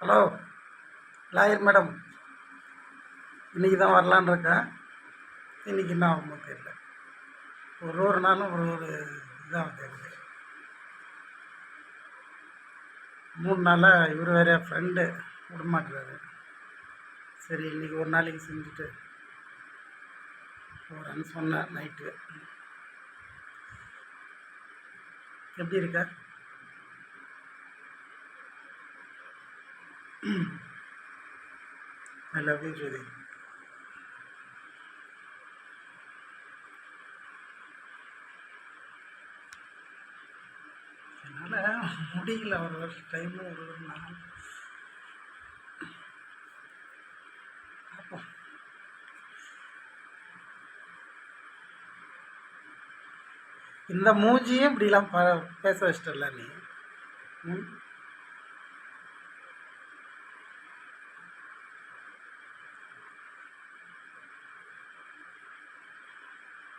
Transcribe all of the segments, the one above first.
Hello lawyer madam, இன்றைக்கி தான் வரலான்னு இருக்கேன். இன்றைக்கி என்ன ஆகுமோ தெரியல. ஒரு நாளும் ஒரு இதாக தெரியுது. 3 நாளாக இவர் வேறு ஃப்ரெண்டு விடமாட்டுறாரு. சரி இன்றைக்கி ஒரு நாளைக்கு செஞ்சுட்டு போகிறேன்னு சொன்னேன். நைட்டு எப்படி இருக்க? ஐ லவ் யூ ஜோதி. என்னால் முடியல ஒரு டைமும் ஒரு நாள் பார்ப்போம். இந்த மூஞ்சியும் இப்படிலாம் பேச வச்சிட்டல நீ.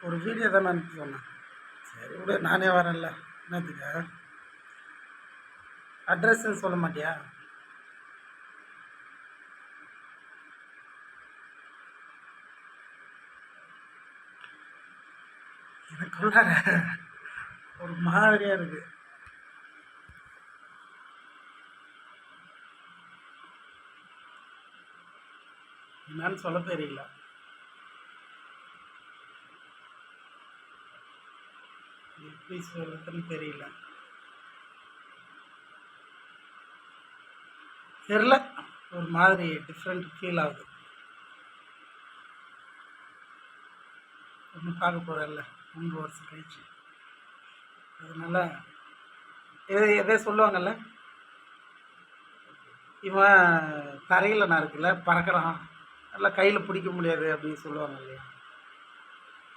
ஒரு வீடியோ தான் நான் சொன்னேன். சரி விட, நானே வரேன்ல. என்னத்துக்கு அட்ரஸ்ன்னு சொல்ல மாட்டியா? எனக்குள்ள ஒரு மாதிரியா இருக்கு. என்னன்னு சொல்ல தெரியல. எப்படி சொல்றதுன்னு தெரியல. ஒரு மாதிரி டிஃப்ரெண்ட் ஃபீல் ஆகுது. ஒன்று பார்க்க போகிறல்ல 3 வருஷம் கழிச்சு. அதனால் எதே சொல்லுவாங்கல்ல, இவன் தரையில் நான் இருக்குல்ல பறக்கிறான், நல்லா கையில் பிடிக்க முடியாது அப்படின்னு சொல்லுவாங்க இல்லையா,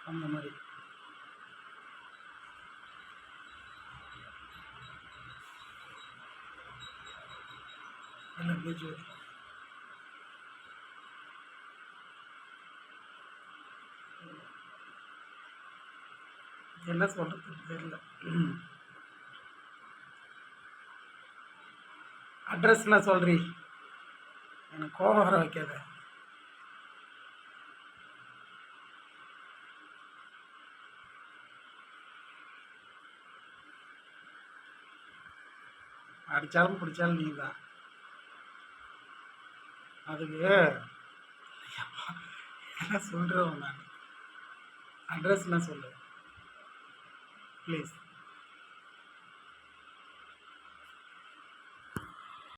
அந்த மாதிரி. என்ன சொல்கிறது தெரியல. அட்ரஸ்லாம் சொல்கிறீ, எனக்கு கோபம் வர வைக்காத. அடித்தாலும் பிடிச்சாலும் நீ தான். அதுக்கு என்ன சொல்கிறேன், நான் அட்ரஸ்லாம் சொல்லு ப்ளீஸ்.